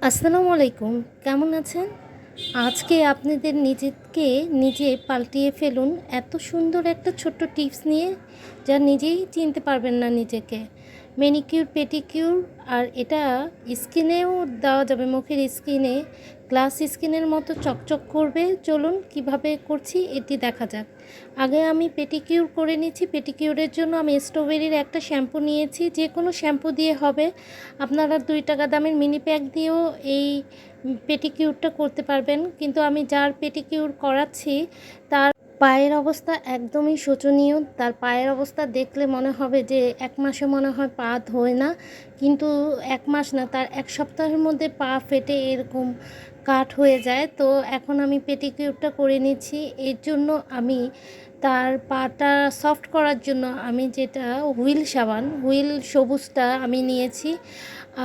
আসসালামু আলাইকুম। কেমন আছেন? আজকে আপনাদের নিজেকে নিজে পাল্টিয়ে ফেলুন এত সুন্দর একটা ছোট্ট টিপস নিয়ে, যা নিজেই চিনতে পারবেন না নিজেকে। ম্যানিকিউর, পেডিকিউর আর এটা স্কিনেও দেওয়া যাবে, মুখের স্কিনে গ্লাস স্কিনের মতো চকচক করবে। চলুন কিভাবে করছি এটি দেখা যাক। আগে আমি পেডিকিউর করে নিচ্ছি। পেডিকিউরের জন্য আমি স্ট্রবেরির একটা শ্যাম্পু নিয়েছি, যে কোনো শ্যাম্পু দিয়ে হবে। আপনারা 2 টাকা দামের মিনি প্যাক দিয়েও এই পেডিকিউরটা করতে পারবেন, কিন্তু আমি যার পেডিকিউর করাচ্ছি তার পায়ের অবস্থা একদমই শোচনীয়। তার পায়ের অবস্থা দেখলে মনে হবে যে 1 মাসে মনে হয় পা ধোয় না, কিন্তু 1 মাস না, তার 1 সপ্তাহের মধ্যে পা ফেটে এরকম কাট হয়ে যায়। তো এখন আমি পেডিকিউরটা করে নিচ্ছি। এর জন্য আমি তার পাটা সফট করার জন্য আমি যেটা হুইল সাবান, হুইল সবুজটা আমি নিয়েছি।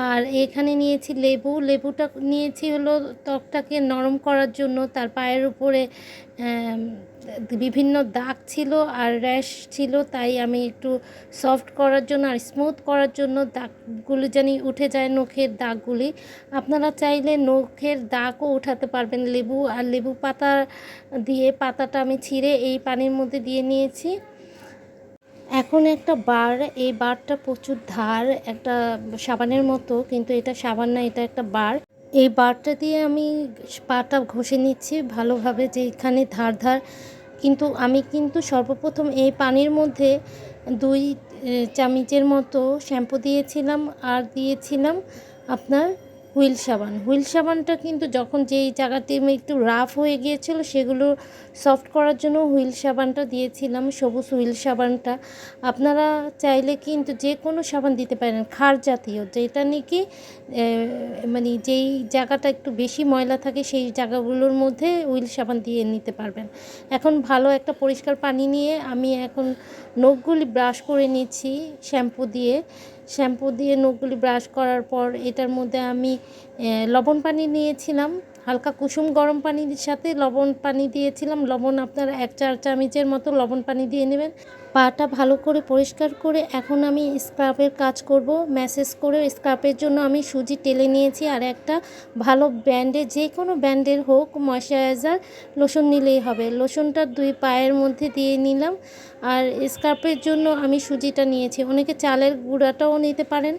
আর এখানে নিয়েছি লেবুটা নিয়েছি হলো ত্বকটাকে নরম করার জন্য। তার পায়ের উপরে বিভিন্ন দাগ ছিল আর র্যাশ ছিল, তাই আমি একটু সফট করার জন্য আর স্মুথ করার জন্য দাগগুলি জানি উঠে যায়, নখের দাগগুলি। আপনারা চাইলে নখের দাগও উঠাতে পারবেন লেবু পাতা দিয়ে। পাতাটা আমি ছিঁড়ে এই পানির মধ্যে দিয়ে নিয়েছি। এখন একটা বার, এই বারটা প্রচুর ধার, একটা সাবানের মতো, কিন্তু এটা সাবান না, এটা একটা বার। এই বারটা দিয়ে আমি পাটা ঘষে নিচ্ছি ভালোভাবে, যে এখানে ধার ধার। আমি সর্বপ্রথম এই পানির মধ্যে 2 চামচের মতো শ্যাম্পু দিয়েছিলাম আর দিয়েছিলাম আপনার হুইল সাবানটা কিন্তু যখন যেই জায়গাটি একটু রাফ হয়ে গিয়েছিল সেগুলো সফট করার জন্য হুইল সাবানটা দিয়েছিলাম, সবুজ হুইল সাবানটা। আপনারা চাইলে কিন্তু যে কোনো সাবান দিতে পারেন, ক্ষার জাতীয়, যেটা নাকি মানে যেই জায়গাটা একটু বেশি ময়লা থাকে সেই জায়গাগুলোর মধ্যে হুইল সাবান দিয়ে নিতে পারবেন। এখন ভালো একটা পরিষ্কার পানি নিয়ে আমি এখন নখগুলি ব্রাশ করে নিচ্ছি শ্যাম্পু দিয়ে নখগুলি ব্রাশ করার পর এটার মধ্যে আমি লবণ পানি নিয়েছিলাম, হালকা কুসুম গরম পানির সাথে লবণ পানি দিয়েছিলাম। লবণ আপনারা 1-4 চামচের মতো লবণ পানি দিয়ে নেবেন। পাটা ভালো করে পরিষ্কার করে এখন আমি স্ক্রাবের কাজ করব। ম্যাসেজ করে স্ক্রাবের জন্য আমি সুজি টেলে নিয়েছি, আর একটা ভালো ব্র্যান্ডের, যে কোনো ব্র্যান্ডের হোক, ময়শ্চারাইজার লোশন নিলেই হবে। লোশনটা 2 পায়ের মধ্যে দিয়ে নিলাম। আর স্ক্রাবের জন্য আমি সুজিটা নিয়েছি, অনেকে চালের গুঁড়াটাও নিতে পারেন।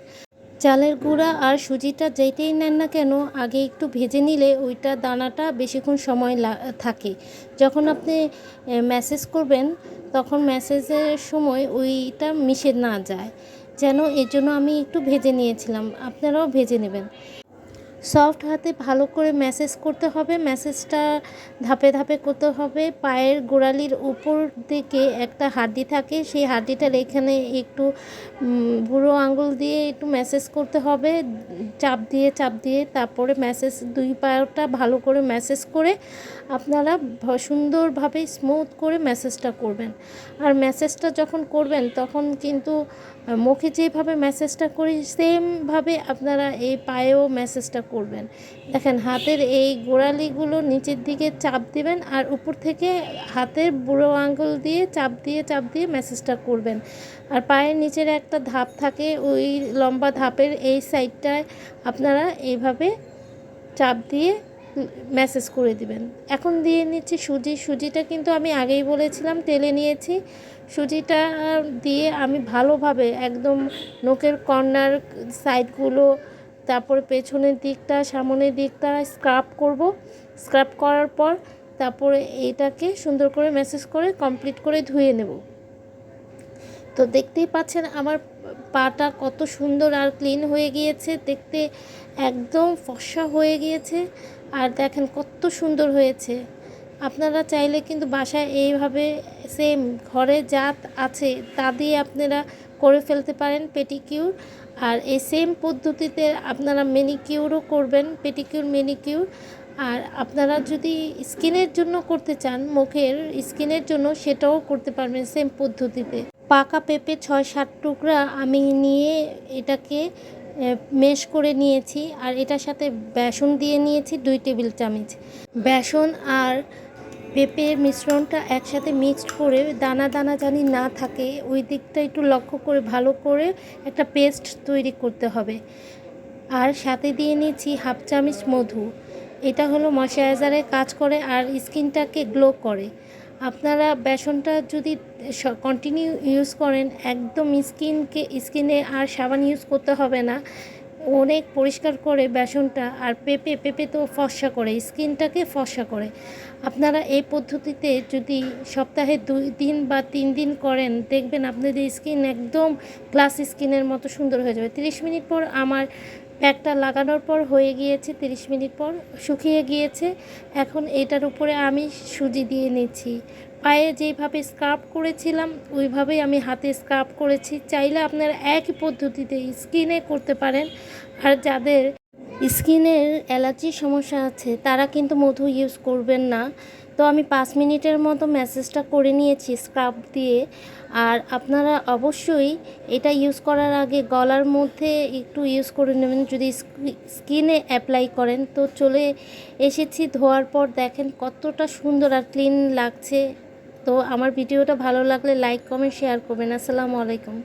চালের গুঁড়া আর সুজিটা যেইটাই নেন না কেন, আগে একটু ভেজে নিলে ওইটা দানাটা বেশিক্ষণ সময় থাকে। যখন আপনি ম্যাসেজ করবেন তখন ম্যাসেজের সময় ওইটা মিশে না যায়, যেন এর জন্য আমি একটু ভেজে নিয়েছিলাম। আপনারাও ভেজে নেবেন। সফট হাতে ভালো করে ম্যাসেজ করতে হবে। ম্যাসেজটা ধাপে ধাপে করতে হবে। পায়ের গোড়ালির উপর দিকে একটা হাড্ডি থাকে, সেই হাড্ডিটার এখানে একটু বুড়ো আঙুল দিয়ে একটু ম্যাসেজ করতে হবে, চাপ দিয়ে তারপরে ম্যাসেজ 2 পাটা ভালো করে ম্যাসেজ করে আপনারা সুন্দরভাবে স্মুথ করে ম্যাসেজটা করবেন। আর ম্যাসেজটা যখন করবেন তখন কিন্তু মুখে যেভাবে ম্যাসেজটা করি সেমভাবে আপনারা এই পায়েও ম্যাসেজটা করবেন। দেখেন, হাতের এই গোড়ালিগুলো নিচের দিকে চাপ দিবেন আর উপর থেকে হাতের বুড়ো আঙুল দিয়ে চাপ দিয়ে ম্যাসেজটা করবেন। আর পায়ের নিচের একটা ধাপ থাকে, ওই লম্বা ধাপের এই সাইডটায় আপনারা এইভাবে চাপ দিয়ে ম্যাসেজ করে দিবেন। এখন দিয়ে নিচ্ছি সুজিটা কিন্তু আমি আগেই বলেছিলাম টেলে নিয়েছি। সুজিটা দিয়ে আমি ভালোভাবে একদম নখের কর্নার সাইডগুলো, তারপরে পেছনের দিকটা, সামনের দিকটা স্ক্রাব করব। স্ক্রাব করার পর তারপরে এইটাকে সুন্দর করে ম্যাসেজ করে কমপ্লিট করে ধুয়ে নেব। তো দেখতেই পাচ্ছেন আমার পাটা কত সুন্দর আর ক্লিন হয়ে গিয়েছে, দেখতে একদম ফর্সা হয়ে গিয়েছে। আর দেখেন কত সুন্দর হয়েছে। আপনারা চাইলে কিন্তু বাসায় এইভাবে সেম ঘরে যা আছে তা দিয়ে আপনারা করে ফেলতে পারেন পেডিকিউর। আর এই সেম পদ্ধতিতে আপনারা ম্যানিকিউরও করবেন, পেডিকিউর ম্যানিকিউর। আর আপনারা যদি স্কিনের জন্য করতে চান, মুখের স্কিনের জন্য, সেটাও করতে পারবেন সেম পদ্ধতিতে। পাকা পেঁপে 6-7 টুকরা আমি নিয়ে এটাকে মেশ করে নিয়েছি, আর এটার সাথে বেসন দিয়ে নিয়েছি 2 টেবিল চামচ। বেসন আর পেঁপের মিশ্রণটা একসাথে মিক্সড করে দানা দানা জানি না থাকে ওই দিকটা একটু লক্ষ্য করে ভালো করে একটা পেস্ট তৈরি করতে হবে। আর সাথে দিয়ে নিচ্ছি হাফ চামচ মধু। এটা হলো ময়শ্চারাইজারের কাজ করে আর স্কিনটাকে গ্লো করে। আপনারা বেসনটা যদি কন্টিনিউ ইউজ করেন, একদম স্কিনে আর সাবান ইউজ করতে হবে না। অনেক পরিষ্কার করে বেসনটা। আর পেঁপে তো ফর্সা করে, স্কিনটাকে ফর্সা করে। আপনারা এই পদ্ধতিতে যদি সপ্তাহে 2 দিন বা 3 দিন করেন, দেখবেন আপনাদের স্কিন একদম গ্লাস স্কিনের মতো সুন্দর হয়ে যাবে। 30 মিনিট পর আমার প্যাকটা লাগানোর পর হয়ে গিয়েছে, 30 মিনিট পর শুকিয়ে গিয়েছে। এখন এটার উপরে আমি সুজি দিয়ে নিচ্ছি। পায়ে যেইভাবে স্ক্রাব করেছিলাম ওইভাবেই আমি হাতে স্ক্রাব করেছি। চাইলে আপনারা একই পদ্ধতিতে স্কিনে করতে পারেন। আর যাদের স্কিনের অ্যালার্জির সমস্যা আছে তারা কিন্তু মধু ইউজ করবেন না। তো আমি 5 মিনিটের মতো ম্যাসেজটা করে নিয়েছি স্ক্রাব দিয়ে। আর আপনারা অবশ্যই এটা ইউজ করার আগে গলার মধ্যে একটু ইউজ করে নেবেন যদি স্কিনে অ্যাপ্লাই করেন। তো চলে এসেছি ধোয়ার পর, দেখেন কতটা সুন্দর আর ক্লিন লাগছে। তো আমার ভিডিওটা ভালো লাগলে লাইক কমেন্ট শেয়ার করবেন। আসসালামু আলাইকুম।